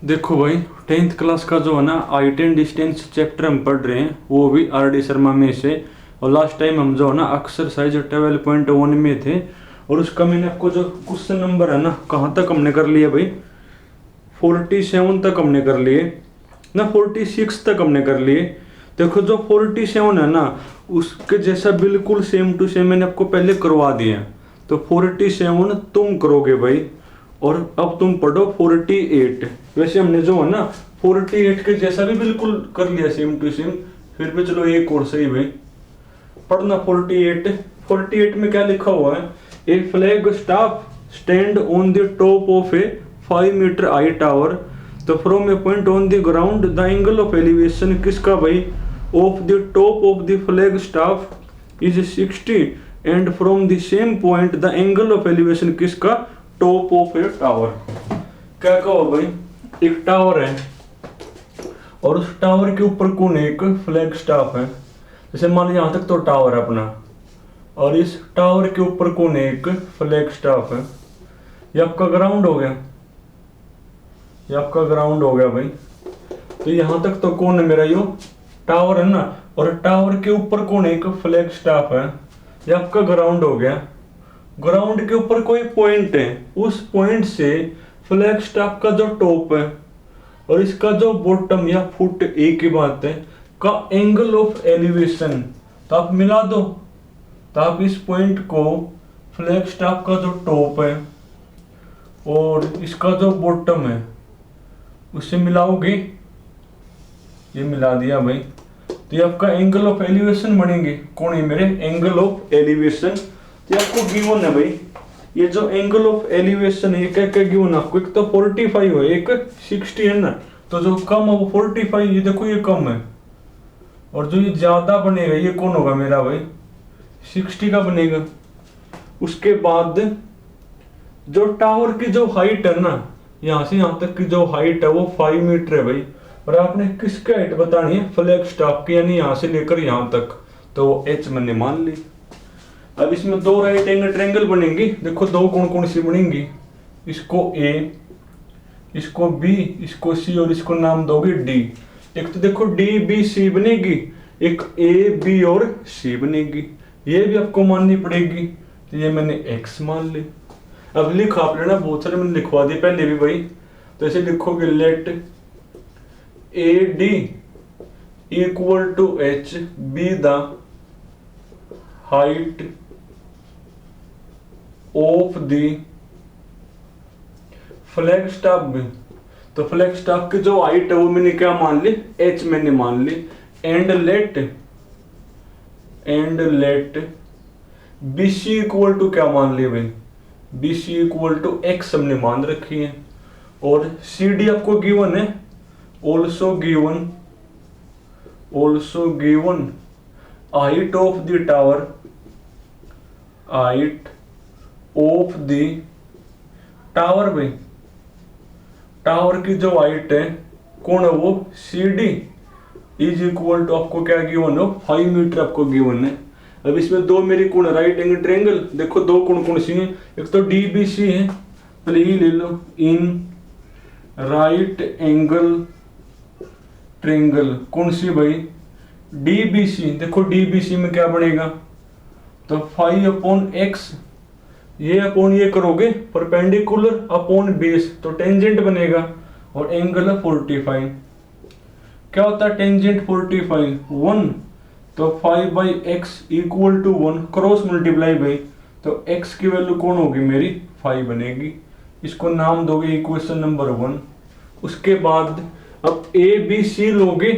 देखो भाई, 10th class का जो है ना I10 डिस्टेंस चैप्टर हम पढ़ रहे हैं वो भी R.D. शर्मा में से। और लास्ट टाइम हम जो है ना एक्सरसाइज 12.1 में थे। और उसका मैंने आपको जो क्वेश्चन नंबर है ना कहाँ तक हमने कर लिया भाई, 47 तक हमने कर लिए ना, 46 तक हमने कर लिए। देखो जो 47 है ना उसके जैसा बिल्कुल सेम टू सेम मैंने आपको पहले करवा दिया। तो 47 तुम करोगे भाई, और अब तुम पढ़ो 48। वैसे हमने जो है ना 48 के जैसा भी बिल्कुल कर लिया सेम टू सेम। फिर भी चलो एक और सही भाई पढ़ना 48। 48 में क्या लिखा हुआ है, a flag staff stand on the top of a 5 metre high tower. तो from a point on the ground the angle of elevation किसका भाई, of the top of the flag staff is 60 and from the same point the angle of elevation किसका, top of a tower. क्या कहो भाई, एक tower है और उस टावर के ऊपर कौन है, एक फ्लैग स्टाफ है। जैसे मान लीजिए यहां तक तो टावर है अपना, और इस टावर के ऊपर कौन है, एक फ्लैग स्टाफ है। ये आपका ग्राउंड हो गया, ये आपका ग्राउंड हो गया भाई। तो यहां तक तो कौन है मेरा, यो टावर है ना, और टावर के ऊपर कौन है, एक फ्लैग स्टाफ है। ये आपका ग्राउंड हो गया। ग्राउंड के ऊपर कोई पॉइंट है, उस पॉइंट से फ्लैग स्टाफ का जो टॉप है और इसका जो बॉटम या फुट एक ही बात है का एंगल ऑफ एलिवेशन, तो आप मिला दो। तो आप इस पॉइंट को फ्लैग स्टाफ का जो टॉप है और इसका जो बॉटम है उससे मिलाओगे, ये मिला दिया भाई। तो ये आपका एंगल ऑफ एलिवेशन बनेंगे। कौन है मेरे, एंगल ऑफ एलिवेशन। तो आपको गिवन है भाई, ये जो एंगल ऑफ एलिवेशन है क्या क्या गिवन आपको, एक तो 45 है, एक 60 है ना। तो जो कम है वो 45, ये देखो ये कम है, और जो ये ज्यादा बनेगा ये कौन होगा मेरा भाई, 60 का बनेगा। उसके बाद जो टावर की जो हाइट है ना, यहां से यहां तक की जो हाइट है वो 5 मीटर है भाई। और आपने किसकी हाइट बतानी है, फ्लैग स्टाफ की, यानी यहां से लेकर यहां तक, तो वो h मैंने मान ली। अब इसमें दो राइट एंगल ट्रायंगल बनेंगी। देखो दो कौन कौन सी बनेंगी, इसको A, इसको B, इसको C, और इसको नाम दोगे D। एक तो देखो DBC बनेगी, एक AB और C बनेगी, ये भी आपको माननी पड़ेगी। तो ये मैंने X मान ली। अब लिखो आप लेना, बहुत सारे मैंने लिखवा दिए पहले भी भाई। तो ऐसे लिखोगे, let AD equal to H be the height of the flag staff भी। तो फ्लैग स्टाफ की जो हाइट है वो मैंने क्या मान ली, h मैंने मान ली। And let BC equal to क्या मान लिया भाई, BC इक्वल टू x हमने मान रखी है। और CD आपको गिवन है, also given height of the tower, height of the tower भाई। टावर की जो हाइट है कौन है वो, CD इज इक्वल टू आपको क्या गिवन हो, 5 मीटर आपको गिवन है। अब इसमें दो मेरी कौन है, राइट एंगल ट्रायंगल। देखो दो कौन कौन सी है, एक तो DBC है, पहले ये ले लो, इन राइट एंगल ट्रायंगल कौन सी भाई, DBC। देखो DBC में क्या बनेगा, तो 5 अपॉन x, ये अपॉन ये करोगे परपेंडिकुलर अपॉन बेस, तो टेंजेंट बनेगा। और एंगल है 45। क्या होता है टेंजेंट 45, 1। तो 5/x equal to 1, cross multiply भाई। तो x की वैल्यू कौन होगी मेरी, 5 बनेगी। इसको नाम दोगे इक्वेशन नंबर 1। उसके बाद अब ABC लोगे,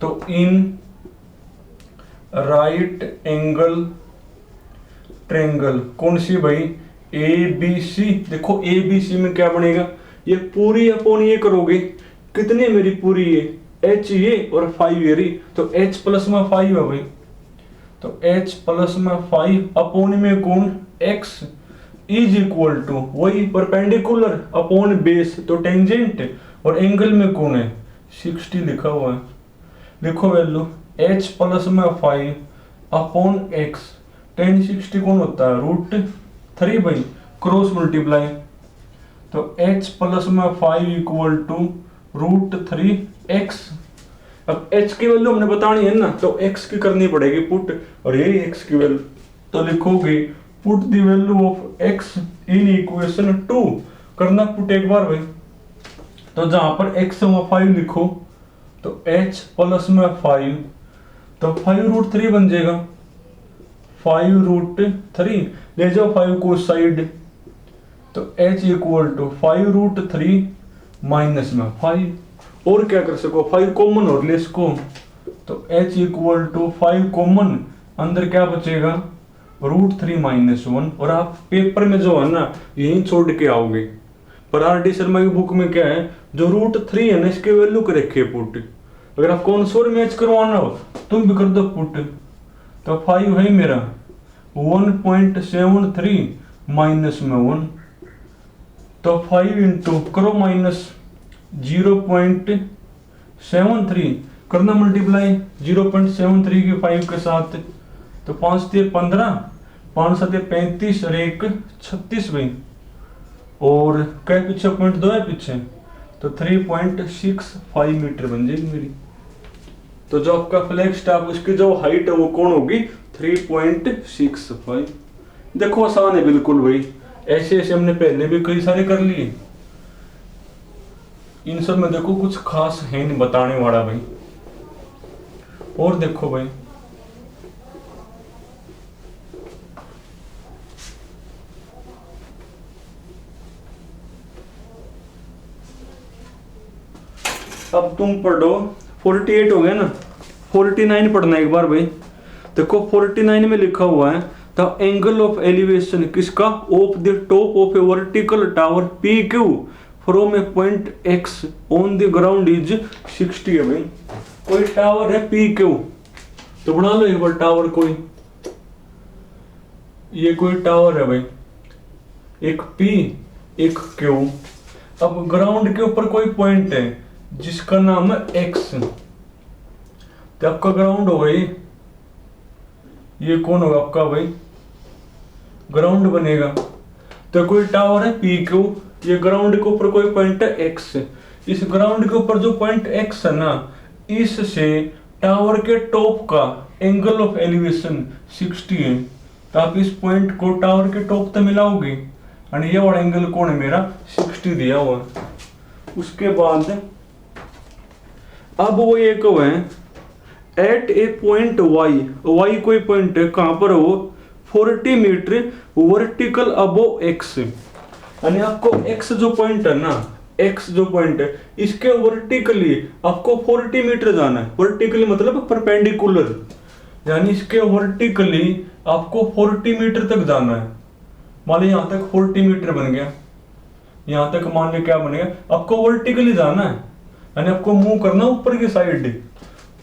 तो इन राइट एंगल ट्रायंगल कौन सी भाई, ABC। देखो ABC में क्या बनेगा, ये पूरी अपॉन ये करोगे, कितनी मेरी पूरी ये h ये और 5 ये रही, तो h प्लस में 5 है भाई। तो h प्लस में 5 अपॉन में कौन, x इज इक्वल टू वही परपेंडिकुलर अपॉन बेस, तो टेंजेंट। और एंगल में कौन है, 60 लिखा हुआ है। लिखो वैल्यू h प्लस में 5 अपॉन x, tan 60 कौन होता है, √3 भाई, क्रॉस मल्टीप्लाई। तो h प्लस में 5 इक्वल टू √3x। अब h की वैल्यू हमने बतानी है ना, तो x की करनी पड़ेगी पुट, और यही x की वैल्यू, तो लिखोगे put the value of x in equation 2, करना पुट एक बार भाई। तो जहां पर x में 5 लिखो तो h प्लस में 5, तो 5√3 बन जाएगा, 5√3 ले जाओ 5 को साइड, तो h इक्वल टू 5√3 माइनस में 5, और क्या कर सको 5 कॉमन और ले इसको, तो h इक्वल टू 5 कॉमन, अंदर क्या बचेगा √3 माइनस 1, और आप पेपर में जो है ना यही छोड़ के आओगे, पर आर डी शर्मा की बुक में क्या है, जो √3 है ना इसके वैल्यू कर रखे है पुट। अगर आप कौन मैच करवाना हो तुम भी कर दो पुट, तो 5 है मेरा 1.73 माइनस में 1, तो 5 इंटू करो माइनस 0.73, करना मल्टीप्लाई 0.73 के 5 के साथ, तो 5 से 15, 5 से 35 और 1 36 भाई, और क्या पीछे पॉइंट 2 है पीछे, तो 3.65 मीटर बन जाएगी मेरी। तो जो आपका फ्लैग स्टाफ उसकी जो हाइट है वो कौन होगी 3.65। देखो आसान है बिल्कुल भाई, ऐसे ऐसे हमने पहले भी कई सारे कर लिए, इन सब में देखो कुछ खास है नहीं बताने वाला भाई। और देखो भाई अब तुम पढ़ो 48 हो गया ना, 49 पढ़ना एक बार भाई। देखो 49 में लिखा हुआ है द एंगल ऑफ एलिवेशन किसका, of the top of A vertical tower P Q from a point x on the ground is 60 है भाई। कोई टावर है पी क्यू, तो बना लो एक बार टावर, कोई ये कोई टावर है भाई, एक पी एक क्यू। अब ग्राउंड के ऊपर कोई पॉइंट है जिसका नाम है एक्स, तो आपका ग्राउंड होगा ये कौन होगा आपका भाई, ग्राउंड बनेगा। तो कोई टावर है पी क्यू, ये ग्राउंड के ऊपर कोई पॉइंट है एक्स, इस ग्राउंड के ऊपर जो पॉइंट एक्स है ना, इससे टावर के टॉप का एंगल ऑफ एलिवेशन 60 है। तो आप इस पॉइंट को टावर के टॉप तक मिलाओगे, और ये वाला एंगल कौन है मेरा 60 दिया हुआ है। उसके बाद अब वो ये कब है एट ए पॉइंट वाई, वाई कोई पॉइंट है कहां पर हो 40 मीटर वर्टिकल अबो एक्स, यानी आपको एक्स जो पॉइंट है ना, एक्स जो पॉइंट है इसके वर्टिकली आपको 40 मीटर जाना है। वर्टिकली मतलब परपेंडिकुलर, यानी इसके वर्टिकली आपको 40 मीटर तक जाना है। मान लो यहां तक 40 मीटर बन गया, यहां तक मान लो क्या बनेगा, आपको वर्टिकली जाना है, यानी आपको मूव करना ऊपर की साइड।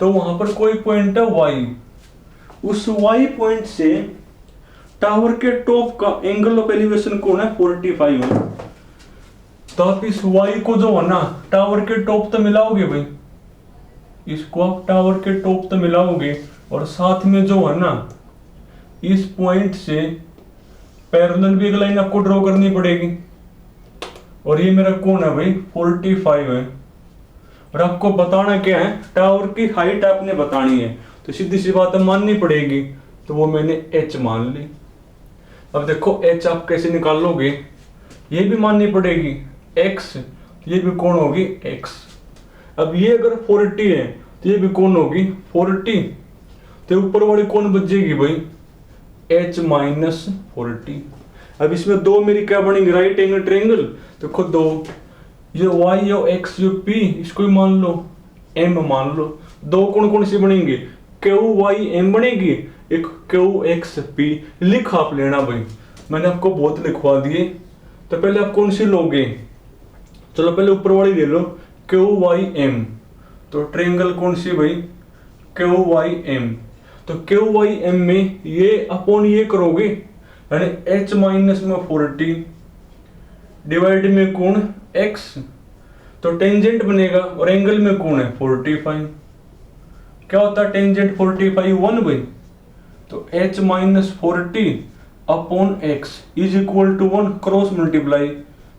तो वहां पर कोई पॉइंट है वाई, उस वाई पॉइंट से टावर के टॉप का एंगल ऑफ एलिवेशन कौन है 45 है। तो आप इस वाई को जो है ना टावर के टॉप तक मिलाओगे भाई, इसको आप टावर के टॉप तक मिलाओगे, और साथ में जो है ना इस पॉइंट से पैरेलल भी एक लाइन आपको ड्रॉ करनी पड़ेगी, और ये मेरा कौन है भाई 45 है। और आपको बताना क्या है, टावर की हाइट आपने बतानी है, तो सीधी सी बात माननी पड़ेगी, तो वो मैंने h मान ली। अब देखो h आप कैसे निकाल लोगे, ये भी माननी पड़ेगी x, ये भी कौन होगी x। अब ये अगर 40 है तो ये भी कौन होगी 40, तो ऊपर वाली कौन बच जाएगी भाई h माइनस 40। अब इसमें दो मेरी क्या बनेंगे राइट एंगल ट्रायंगल, देखो दो, ये y और x जो p इसको ही मान लो m मान लो। दो कौन कौन सी बनेंगे q y m बनेगी, एक q x p। लिख आप लेना भाई, मैंने आपको बहुत लिखवा दिए। तो पहले आप कौन सी लोगे, चलो पहले ऊपर वाली ले लो q y m, तो ट्रायंगल कौन सी भाई q y m। तो q y m में ये अपॉन ये करोगे, यानी h माइनस में 40 डिवाइड में कौन x, तो टेंजेंट बनेगा, और एंगल में कौन है 45। क्या होता है टेंजेंट 45 1 भाई, तो h minus 40 upon x is equal to 1, cross multiply,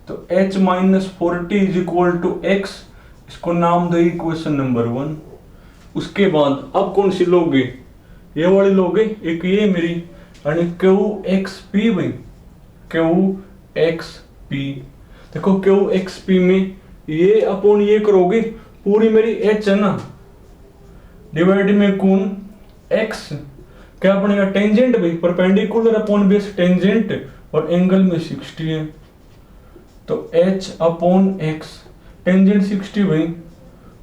तो तो h minus 40 is equal to x, इसको नाम दो इक्वेशन नंबर 1। उसके बाद अब कौन सी लोगे, ये वाली लोगे, एक ये मेरी यानी क्यू एक्स पी भाई, क्यू एक्स पी। देखो क्यू एक्स पी में ये अपॉन ये करोगे, पूरी मेरी h है ना, डिवाइड में कौन x, क्या बनेगा टेंजेंट भाई, परपेंडिकुलर अपॉन बेस टेंजेंट, और एंगल में 60 है, तो h अपॉन x, टेंजेंट 60 भाई,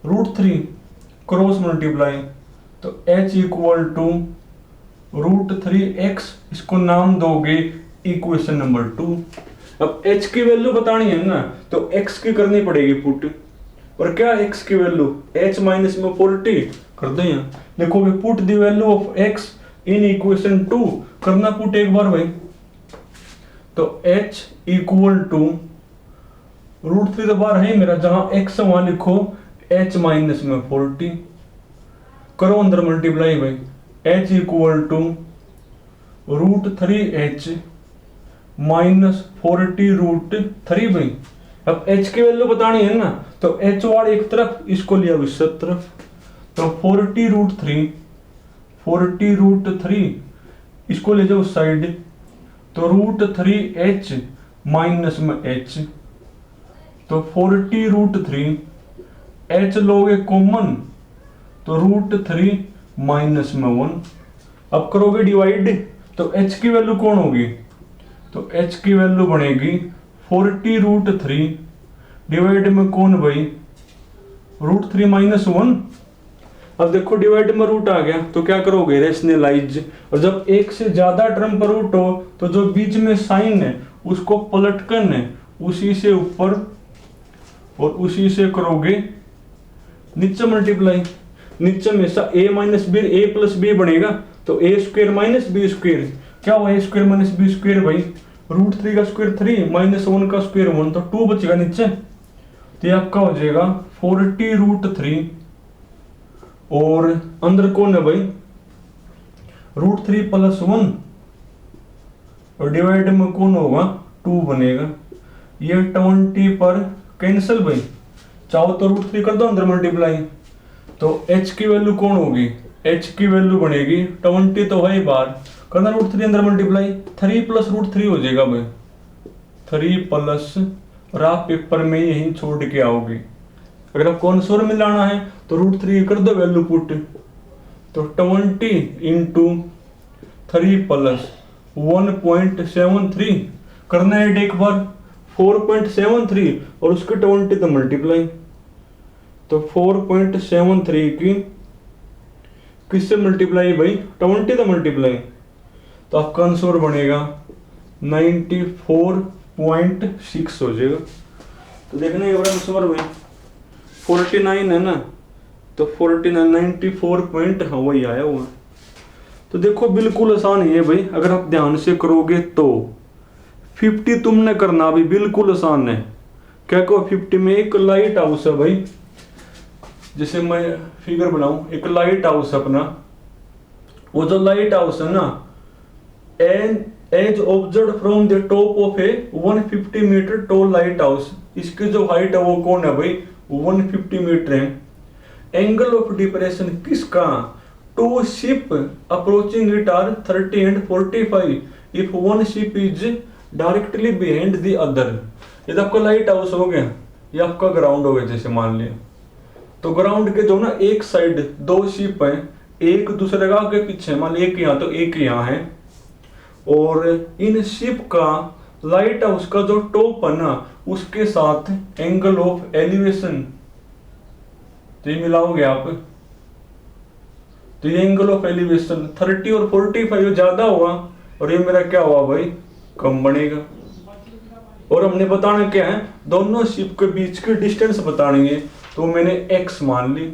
√3 क्रॉस मल्टीप्लाई, तो h इक्वल टू √3x, इसको नाम दोगे इक्वेशन नंबर 2। अब h की वैल्यू बतानी है ना, तो x की करनी पड़ेगी पुट, और क्या x की वैल्यू, h माइनस में 40 कर दो यहाँ, देखोगे put the value of x in equation 2, करना पुट एक बार भाई, तो h इक्वल टू √3 तो बार है मेरा, जहां x वहां लिखो h माइनस में 40, करो अंदर मल्टीप्लाई भाई, h equal to √3h minus 40 √3 भाई। अब h की वैल्यू बतानी है ना, तो h वाला एक तरफ, इसको लिया इस तरफ, तो 40 √3 इसको ले जाओ साइड, तो √3h माइनस में h, तो 40 √3, h लोगे कॉमन, तो √3 माइनस में 1। अब करोगे डिवाइड, तो h की वैल्यू कौन होगी, तो h की वैल्यू बनेगी 40 √3 डिवाइड में कौन भाई, √3 माइनस 1। अब देखो डिवाइड में रूट आ गया, तो क्या करोगे रेशनलाइज, और जब एक से ज्यादा टर्म पर रूट हो तो जो बीच में साइन है उसको पलट करना, उसी से ऊपर और उसी से करोगे नीचे मल्टीप्लाई, नीचे में a minus B, a plus B बनेगा, तो a square minus B square, क्या हुआ a square minus B square भाई, √3 का स्क्वायर 3 माइनस 1 का स्क्वायर 1, तो 2 बचेगा नीचे, तो ये आपका हो जाएगा 40 √3, और अंदर कौन है भाई √3 प्लस 1, और डिवाइड में कौन होगा 2 बनेगा, ये 20 पर कैंसिल भाई, चाहो तो √3 कर दो अंदर मल्टीप्लाई, तो h की वैल्यू कौन होगी, h की वैल्यू बनेगी 20 तो है बार, करना √3 अंदर मल्टीप्लाई, 3 प्लस √3 हो जाएगा भाई, 3 प्लस, और आप पेपर में यही छोड़ के आओगे। अगर आप कौनसोर में लाना है तो √3 कर दो वैल्यू पुट, तो 20 इंटू 3 प्लस 1.73, करना है एक बार 4.73, और उसके 20 तो मल्टीप्लाई, तो 4.73 की किससे मल्टीप्लाई भाई, 20 तो मल्टीप्लाई, तो आपका आंसर बनेगा 94.6 हो जाएगा। तो देखना ये बड़ा आंसर भाई 49 है ना, तो 49 94 पॉइंट, हाँ वही आया हुआ। तो देखो बिल्कुल आसान ही है भाई, अगर आप ध्यान से करोगे तो 50 तुमने करना भी बिल्कुल आसान है। क्या कहो 50 में एक लाइट हाउस है भाई, जैसे मैं फिगर बनाऊं, एक लाइट हाउस अपना, वो जो लाइट हाउस है ना, as observed from the top of a 150 metre tall lighthouse, इसकी जो हाइट है वो कौन है भाई 150 मीटर है। एंगल ऑफ डिप्रेशन किसका, two ship approaching it are 30 and 45 if one ship is directly behind the other. ये तो आपका लाइट हाउस हो गया, ये आपका ग्राउंड हो गया जैसे मान लिया, तो ग्राउंड के जो ना एक साइड 2 शिप है, एक दूसरे का के पीछे, मान लिया एक यहाँ तो एक यहाँ है, और इन शिप का लाइट हाउस का जो टॉप है ना उसके साथ एंगल ऑफ एलिवेशन, तो ये मिलाओगे आप, तो ये एंगल ऑफ एलिवेशन 30 और 45 ज्यादा हुआ, और ये मेरा क्या हुआ भाई कम बनेगा। और हमने बताना क्या है, दोनों शिप के बीच की डिस्टेंस बतानी है, तो मैंने x मान ली,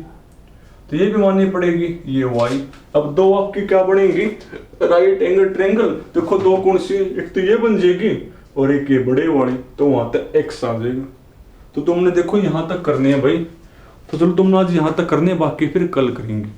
तो ये भी माननी पड़ेगी ये y। अब दो आपकी क्या बनेगी राइट एंगल ट्रायंगल, देखो दो कौन सी, एक तो ये बन जाएगी और एक ये बड़े वाली, तो वहां तक x आ जाएगा। तो तुमने देखो यहां तक करने हैं भाई, तो चलो तुमने आज यहां तक करने, बाकी फिर कल करेंगे।